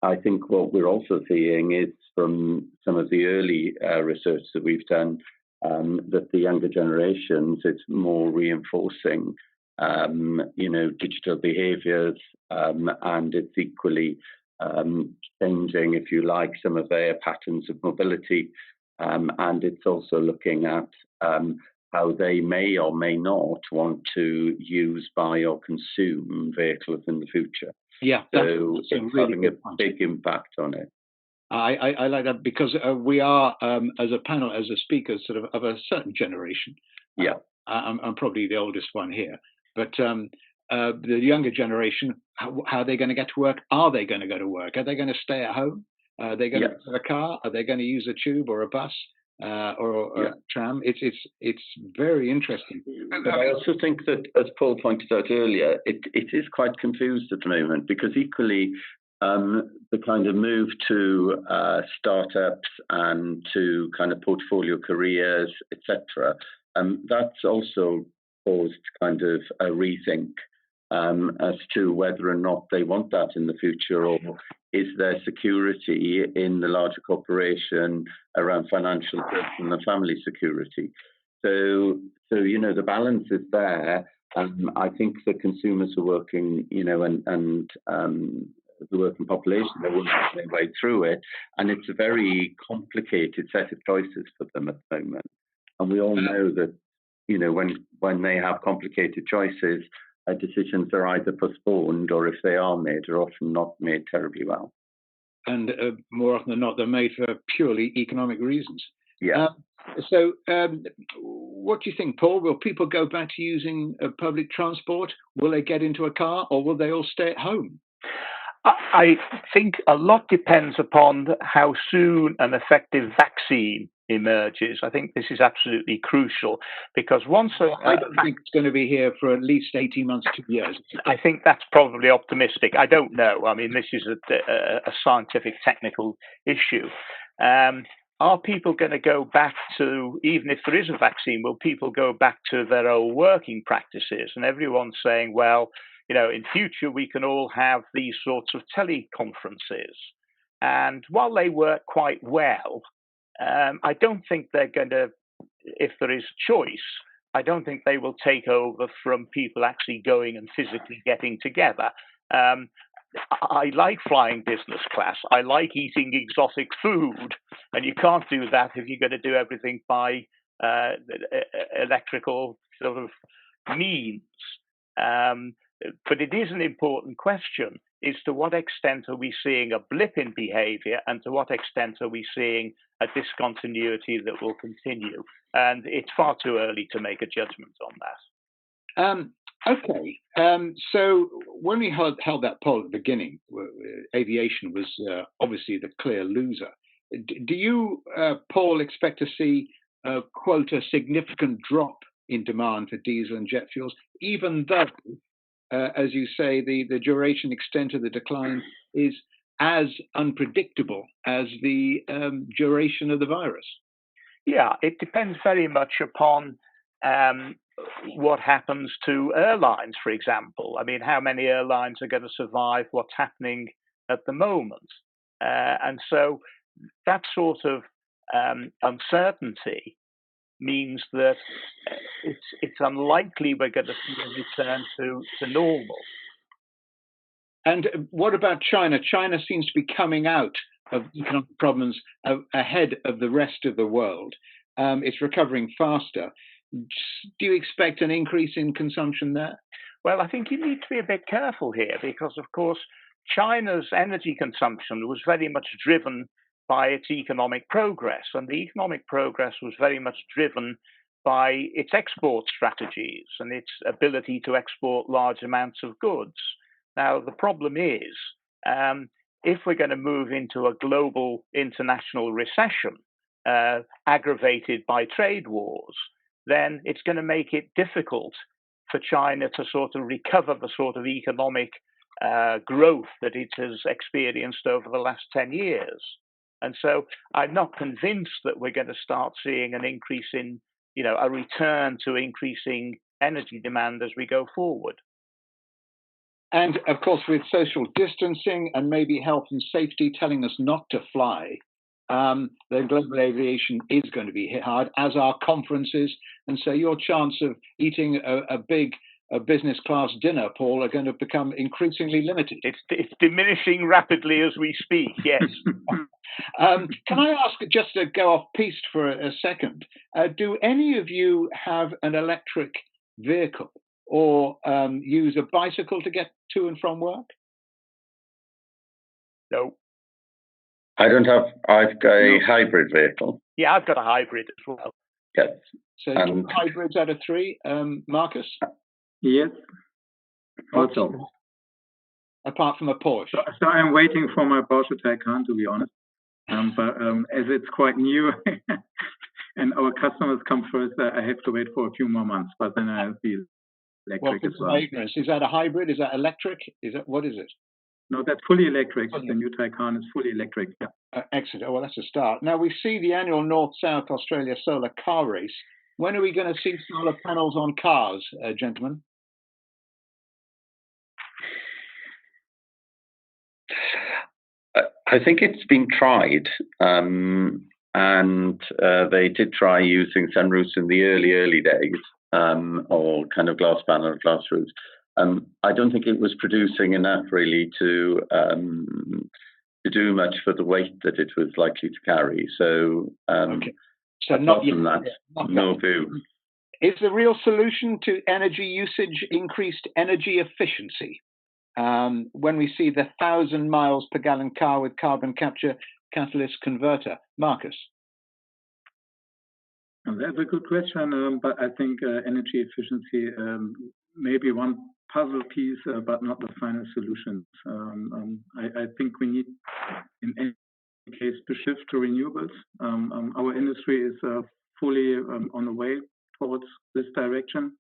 [SPEAKER 3] I think what we're also seeing is from some of the early research that we've done that the younger generations, it's more reinforcing, digital behaviours, and it's equally changing, if you like, some of their patterns of mobility. And it's also looking at how they may or may not want to use, buy or consume vehicles in the future.
[SPEAKER 1] Yeah,
[SPEAKER 3] so it's really having a big impact on it.
[SPEAKER 1] I like that, because we are, as a panel, as a speaker, sort of a certain generation.
[SPEAKER 3] Yeah.
[SPEAKER 1] I'm probably the oldest one here. But the younger generation, how are they going to get to work? Are they going to go to work? Are they going to stay at home? Are they going to have a car? Are they going to use a tube or a bus or a tram? It's very interesting.
[SPEAKER 3] But I also think that, as Paul pointed out earlier, it is quite confused at the moment, because equally the kind of move to startups and to kind of portfolio careers, etc., that's also caused kind of a rethink as to whether or not they want that in the future, or is there security in the larger corporation around financial goods and the family security. So the balance is there. I think the consumers are working, and the working population, they're working their way through it, and it's a very complicated set of choices for them at the moment. And we all know that, when they have complicated choices, decisions are either postponed, or if they are made, are often not made terribly well.
[SPEAKER 1] and more often than not, they're made for purely economic reasons.
[SPEAKER 3] Yeah.
[SPEAKER 1] So, what do you think, Paul? Will people go back to using public transport? Will they get into a car, or will they all stay at home?
[SPEAKER 2] I think a lot depends upon how soon an effective vaccine emerges. I think this is absolutely crucial because once
[SPEAKER 1] I don't think it's going to be here for at least 18 months, 2 years.
[SPEAKER 2] I think that's probably optimistic. I don't know. I mean, this is a scientific, technical issue. Are people going to go back to, even if there is a vaccine, will people go back to their old working practices? And everyone's saying, well, in future, we can all have these sorts of teleconferences. And while they work quite well, I don't think they're going to, if there is choice, I don't think they will take over from people actually going and physically getting together. I like flying business class. I like eating exotic food. And you can't do that if you're going to do everything by electrical sort of means. But it is an important question is to what extent are we seeing a blip in behavior and to what extent are we seeing a discontinuity that will continue? And it's far too early to make a judgment on that.
[SPEAKER 1] Okay. So when we held that poll at the beginning, aviation was obviously the clear loser. Do you, Paul, expect to see, quote, a significant drop in demand for diesel and jet fuels, even though, as you say, the duration extent of the decline is as unpredictable as the duration of the virus?
[SPEAKER 2] Yeah, it depends very much upon what happens to airlines, for example. I mean, how many airlines are going to survive what's happening at the moment? And so that sort of uncertainty means that it's unlikely we're going to see a return to normal.
[SPEAKER 1] And what about China? China seems to be coming out of economic problems ahead of the rest of the world. It's recovering faster. Do you expect an increase in consumption there?
[SPEAKER 2] Well, I think you need to be a bit careful here because, of course, China's energy consumption was very much driven by its economic progress, and the economic progress was very much driven by its export strategies and its ability to export large amounts of goods. Now, the problem is, if we're going to move into a global international recession aggravated by trade wars, then it's going to make it difficult for China to sort of recover the sort of economic growth that it has experienced over the last 10 years. And so I'm not convinced that we're going to start seeing an increase in, a return to increasing energy demand as we go forward.
[SPEAKER 1] And of course, with social distancing and maybe health and safety telling us not to fly, then global aviation is going to be hit hard, as are conferences. And so your chance of eating a big business class dinner, Paul, are going to become increasingly limited.
[SPEAKER 2] It's diminishing rapidly as we speak, yes.
[SPEAKER 1] Can I ask, just to go off piste for a second, do any of you have an electric vehicle or use a bicycle to get to and from work?
[SPEAKER 2] No.
[SPEAKER 3] I've got a hybrid vehicle.
[SPEAKER 2] Yeah, I've got a hybrid as well.
[SPEAKER 3] Yes.
[SPEAKER 1] So two hybrids out of three, Marcus?
[SPEAKER 4] Yes. Also.
[SPEAKER 1] Apart from a Porsche.
[SPEAKER 4] So I'm waiting for my Porsche Taycan, to be honest. But as it's quite new and our customers come first, I have to wait for a few more months. But then I'll be electric as well.
[SPEAKER 1] Ignorance. Is that a hybrid? Is that electric? What is it?
[SPEAKER 4] No, that's fully electric. The new Taycan is fully electric. Yeah.
[SPEAKER 1] Excellent. Oh, well, that's a start. Now, we see the annual North-South Australia Solar Car Race. When are we going to see solar panels on cars, gentlemen?
[SPEAKER 3] I think it's been tried, and they did try using sunroofs in the early days, or kind of glass panel, glass roofs. I don't think it was producing enough really to do much for the weight that it was likely to carry. So,
[SPEAKER 1] okay. So not
[SPEAKER 3] from that, no view.
[SPEAKER 1] Is the real solution to energy usage increased energy efficiency? when we see the 1,000 miles per gallon car with carbon capture catalyst converter? Marcus?
[SPEAKER 4] That's a good question, but I think energy efficiency may be one puzzle piece, but not the final solution. I think we need, in any case, to shift to renewables. Our industry is fully on the way towards this direction.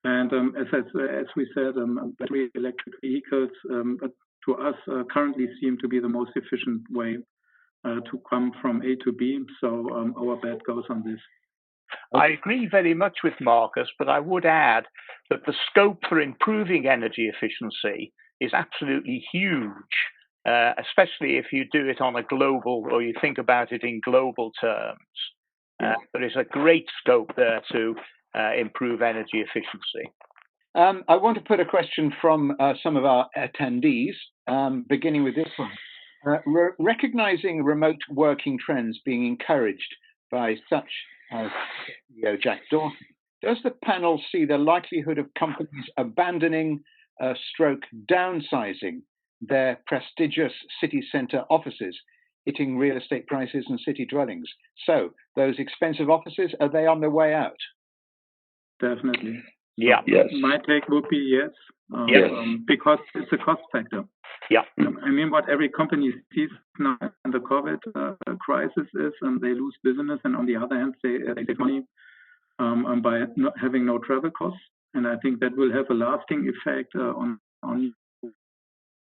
[SPEAKER 4] And as we said, battery electric vehicles to us currently seem to be the most efficient way to come from A to B. So our bet goes on this.
[SPEAKER 2] I agree very much with Marcus, but I would add that the scope for improving energy efficiency is absolutely huge, especially if you do it on a global, or you think about it in global terms. There is a great scope there to improve energy efficiency.
[SPEAKER 1] I want to put a question from some of our attendees, beginning with this one. Recognizing remote working trends being encouraged by such as CEO Jack Dawson, does the panel see the likelihood of companies abandoning stroke downsizing their prestigious city centre offices, hitting real estate prices and city dwellings? So those expensive offices, are they on their way out?
[SPEAKER 4] Definitely.
[SPEAKER 2] Yeah.
[SPEAKER 3] Yes.
[SPEAKER 4] My take would be yes. Because it's a cost factor.
[SPEAKER 2] Yeah.
[SPEAKER 4] I mean, what every company sees now in the COVID crisis is they lose business, and on the other hand, they save money by not having no travel costs. And I think that will have a lasting effect on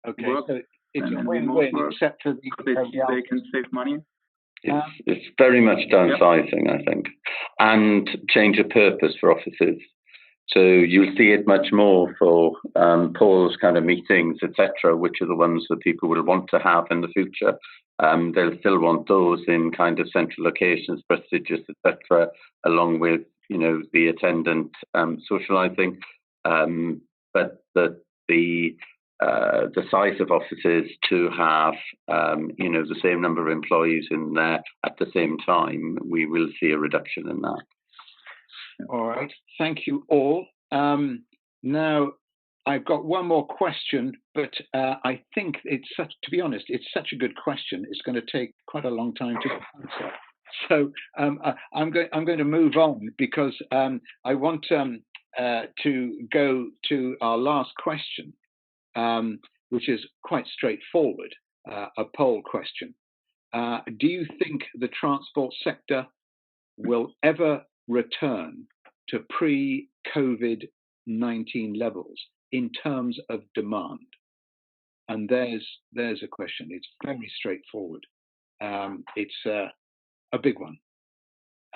[SPEAKER 1] Okay,
[SPEAKER 4] work.
[SPEAKER 1] so it's
[SPEAKER 4] and
[SPEAKER 1] a win-win, except for
[SPEAKER 4] they can save money.
[SPEAKER 3] It's very much downsizing, I think, and change of purpose for offices. So you'll see it much more for Paul's kind of meetings, etc., which are the ones that people will want to have in the future. They'll still want those in kind of central locations, prestigious, etc., along with, you know, the attendant socializing. But the size of offices to have, you know, the same number of employees in there at the same time, we will see a reduction in that.
[SPEAKER 1] All right, thank you all. Now, I've got one more question, but I think to be honest, it's such a good question. It's going to take quite a long time to answer. So I'm going to move on because I want to go to our last question, which is quite straightforward, a poll question. Do you think the transport sector will ever return to pre-COVID-19 levels in terms of demand? And there's a question. It's very straightforward. It's a big one.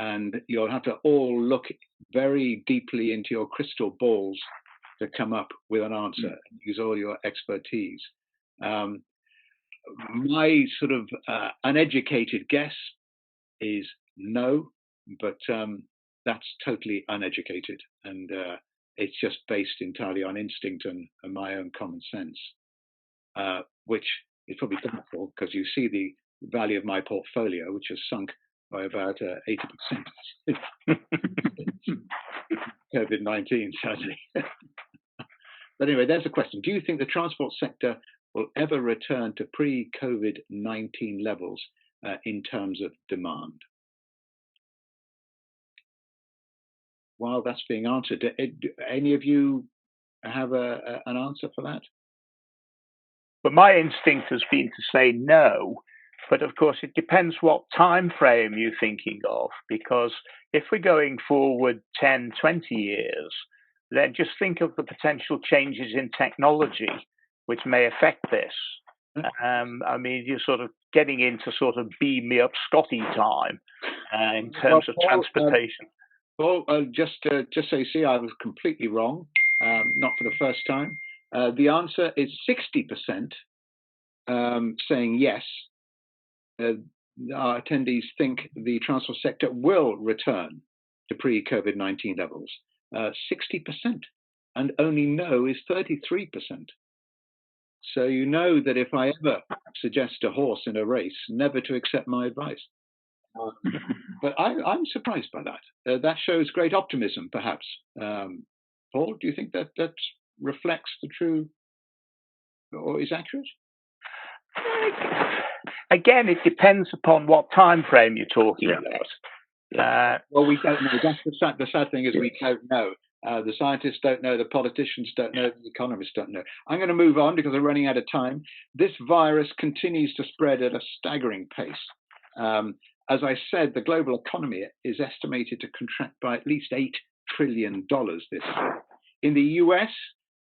[SPEAKER 1] And you'll have to all look very deeply into your crystal balls to come up with an answer and use all your expertise. My sort of uneducated guess is no, but that's totally uneducated, and it's just based entirely on instinct and my own common sense, which is probably doubtful because you see the value of my portfolio, which has sunk by about 80% COVID-19, sadly. But anyway, there's a question. Do you think the transport sector will ever return to pre-COVID-19 levels in terms of demand? While that's being answered, do any of you have an answer for that?
[SPEAKER 2] But my instinct has been to say no. But of course, it depends what time frame you're thinking of, because if we're going forward 10, 20 years, then just think of the potential changes in technology which may affect this. I mean, you're sort of getting into sort of beam me up Scotty time in terms of transportation.
[SPEAKER 1] Well, just so you see, I was completely wrong, not for the first time. The answer is 60% saying yes. Our attendees think the transport sector will return to pre-COVID-19 levels. 60%, and only no is 33%. So you know that if I ever suggest a horse in a race, never to accept my advice. But I'm surprised by that. That shows great optimism, perhaps. Paul, do you think that reflects the true or is accurate?
[SPEAKER 2] Again, it depends upon what time frame you're talking about.
[SPEAKER 1] Well, we don't know. That's the sad thing is we don't know. The scientists don't know, the politicians don't know, the economists don't know. I'm going to move on because we're running out of time. This virus continues to spread at a staggering pace. As I said, the global economy is estimated to contract by at least $8 trillion this year. In the US,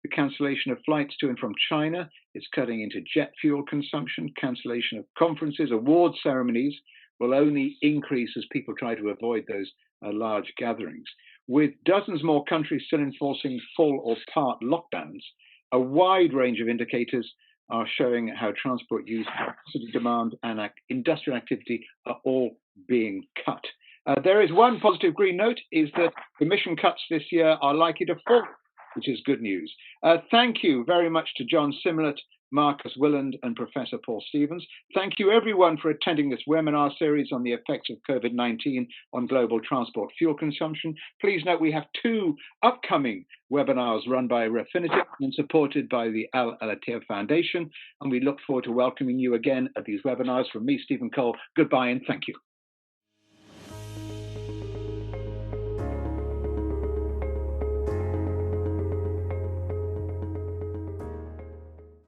[SPEAKER 1] the cancellation of flights to and from China is cutting into jet fuel consumption. Cancellation of conferences, award ceremonies will only increase as people try to avoid those large gatherings. With dozens more countries still enforcing full or part lockdowns, a wide range of indicators are showing how transport use, city demand, and industrial activity are all being cut. There is one positive green note, is that emission cuts this year are likely to fall, which is good news. Thank you very much to John Simlett, Marcus Willand, and Professor Paul Stevens. Thank you everyone for attending this webinar series on the effects of COVID-19 on global transport fuel consumption. Please note we have 2 upcoming webinars run by Refinitiv and supported by the Al-Attiyah Foundation, and we look forward to welcoming you again at these webinars. From me, Stephen Cole, goodbye and thank you.